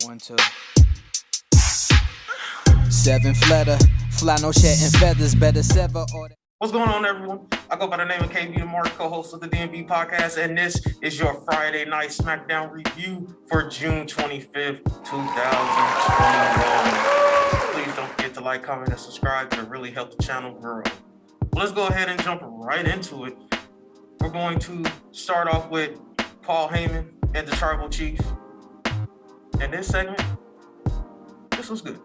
1, 2. 7 fletter, fly no shedding feathers, better sever or. What's going on, everyone? I go by the name of KBTHEMARK, co-host of the DMV podcast, and this is your Friday night Smackdown review for June 25th, 2021. Please don't forget to like, comment, and subscribe to really help the channel grow. Well, let's go ahead and jump right into it. We're going to start off with Paul Heyman and the Tribal Chief. In this segment, this was good.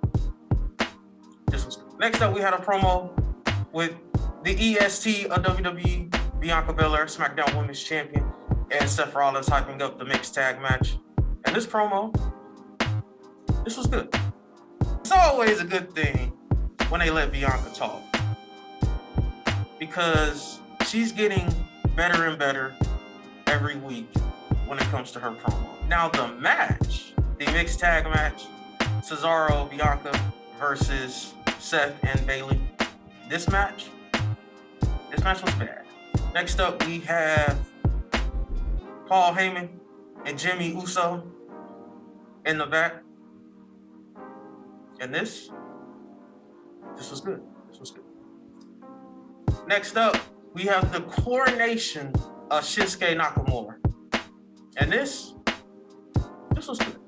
Next up, we had a promo with the EST of WWE, Bianca Belair, Smackdown Women's Champion, and Seth Rollins hyping up the mixed tag match. And this promo, this was good. It's always a good thing when they let Bianca talk, because she's getting better and better every week when it comes to her promo. Now the match, the mixed tag match, Cesaro, Bianca versus Seth and Bayley. This match was bad. Next up, we have Paul Heyman and Jimmy Uso in the back. And this was good. Next up, we have the coronation of Shinsuke Nakamura. And this was good.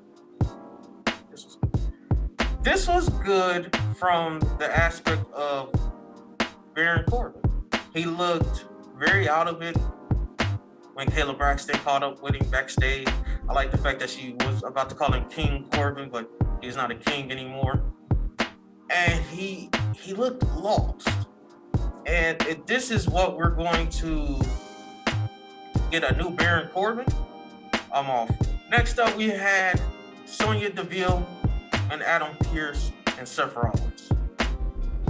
This was good from the aspect of Baron Corbin. He looked very out of it when Kayla Braxton caught up with him backstage. I like the fact that she was about to call him King Corbin, but he's not a king anymore. And he looked lost. And if this is what we're going to get a new Baron Corbin, I'm off. Next up, we had Sonya Deville and Adam Pearce and Seth Rollins.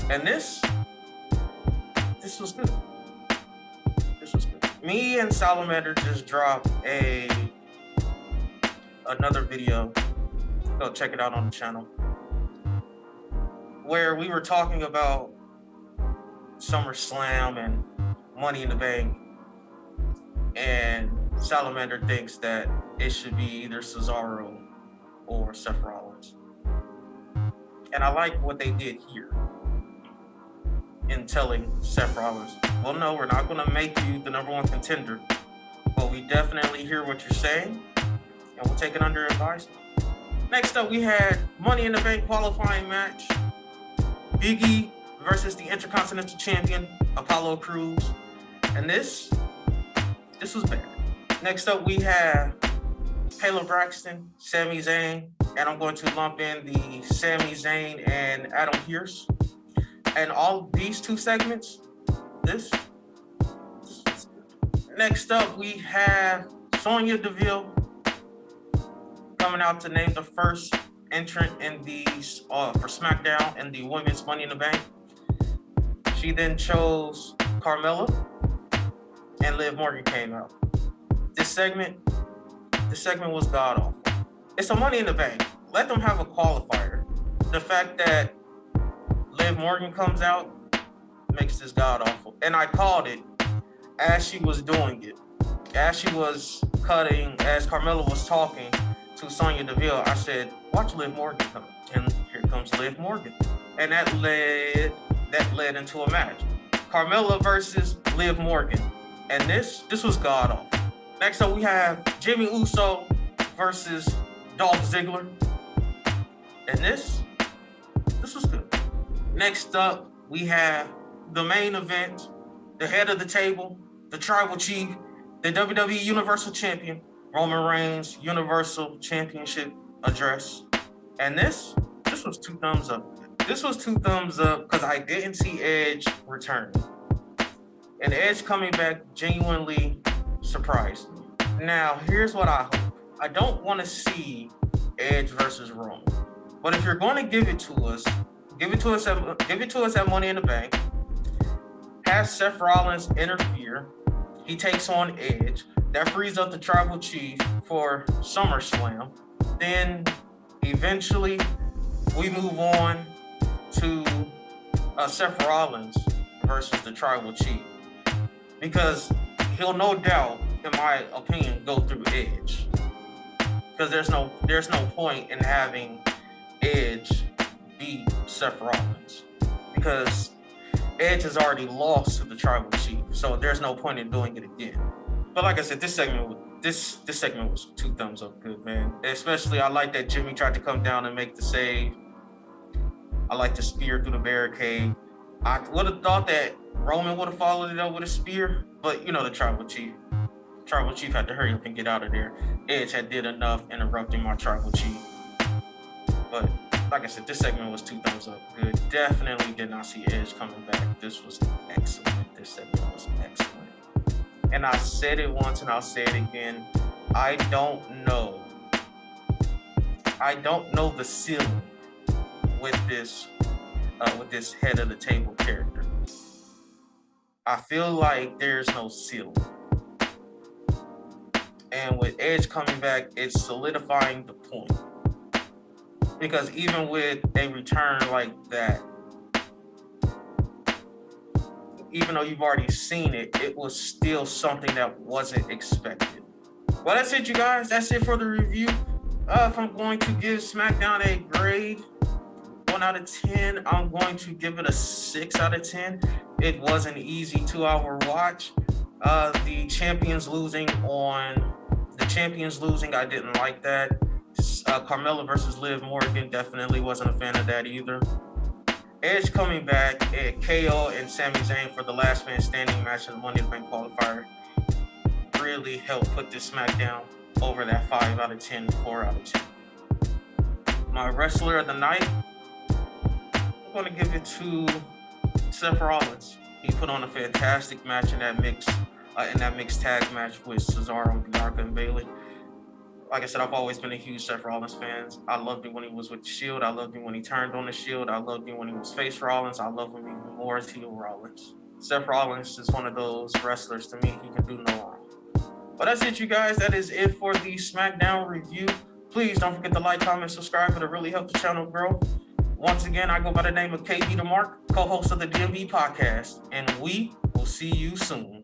And this was good. Me and Salamander just dropped another video. Go check it out on the channel, where we were talking about SummerSlam and Money in the Bank. And Salamander thinks that it should be either Cesaro or Seth Rollins. And I like what they did here in telling Seth Rollins, well, no, we're not going to make you the number one contender, but we definitely hear what you're saying, and we'll take it under advisement. Next up, we had Money in the Bank qualifying match. Big E versus the Intercontinental Champion, Apollo Crews. And this was bad. Next up, we have Kayla Braxton, Sami Zayn, and I'm going to lump in the Sami Zayn and Adam Pearce. And all these two segments, this was good. Next up, we have Sonya Deville coming out to name the first entrant in these for SmackDown in the Women's Money in the Bank. She then chose Carmella, and Liv Morgan came out. This segment was god awful. It's a Money in the Bank. Let them have a qualifier. The fact that Liv Morgan comes out makes this god awful. And I called it as she was doing it. As she was cutting, as Carmella was talking to Sonya Deville, I said, watch Liv Morgan come. And here comes Liv Morgan. And that led into a match. Carmella versus Liv Morgan. And this was god awful. Next up, we have Jimmy Uso versus Dolph Ziggler. And this was good. Next up, we have the main event, the head of the table, the Tribal Chief, the WWE Universal Champion, Roman Reigns Universal Championship address. And this was 2 thumbs up. This was 2 thumbs up because I didn't see Edge return. And Edge coming back genuinely surprised me. Now, here's what I hope. I don't want to see Edge versus Roman. But if you're going to give it to us at Money in the Bank. Have Seth Rollins interfere. He takes on Edge. That frees up the Tribal Chief for SummerSlam. Then eventually we move on to Seth Rollins versus the Tribal Chief, because he'll no doubt, in my opinion, go through Edge. because there's no point in having Edge beat Seth Rollins, because Edge has already lost to the Tribal Chief, so there's no point in doing it again. But like I said, this segment was 2 thumbs up good, man. Especially I like that Jimmy tried to come down and make the save. I like the spear through the barricade. I would have thought that Roman would have followed it up with a spear, but you know, the Tribal Chief had to hurry up and get out of there. Edge had did enough interrupting my Tribal Chief. But like I said, this segment was 2 thumbs up good. Definitely did not see Edge coming back. This was excellent. This segment was excellent. And I said it once and I'll say it again. I don't know the ceiling with this head of the table character. I feel like there's no ceiling. And with Edge coming back, it's solidifying the point. Because even with a return like that, even though you've already seen it, it was still something that wasn't expected. Well, that's it, you guys. That's it for the review. If I'm going to give SmackDown a grade, 1 out of 10, I'm going to give it a 6 out of 10. It was an easy 2-hour watch. The champions losing, I didn't like that. Carmella versus Liv Morgan, definitely wasn't a fan of that either. Edge coming back, KO and Sami Zayn for the last man standing match in the Money in the Bank qualifier really helped put this SmackDown over that 5 out of 10, 4 out of 10. My wrestler of the night, I'm going to give it to Seth Rollins. He put on a fantastic match in that mixed tag match with Cesaro, Bianca, and Bayley. Like I said, I've always been a huge Seth Rollins fan. I loved him when he was with the Shield. I loved him when he turned on the Shield. I loved him when he was face Rollins. I love him even more as heel Rollins. Seth Rollins is one of those wrestlers, to me, he can do no wrong. But that's it, you guys. That is it for the SmackDown review. Please don't forget to like, comment, subscribe. It'll really help the channel grow. Once again, I go by the name of KBTHEMARK, co-host of the DMB podcast, and we will see you soon.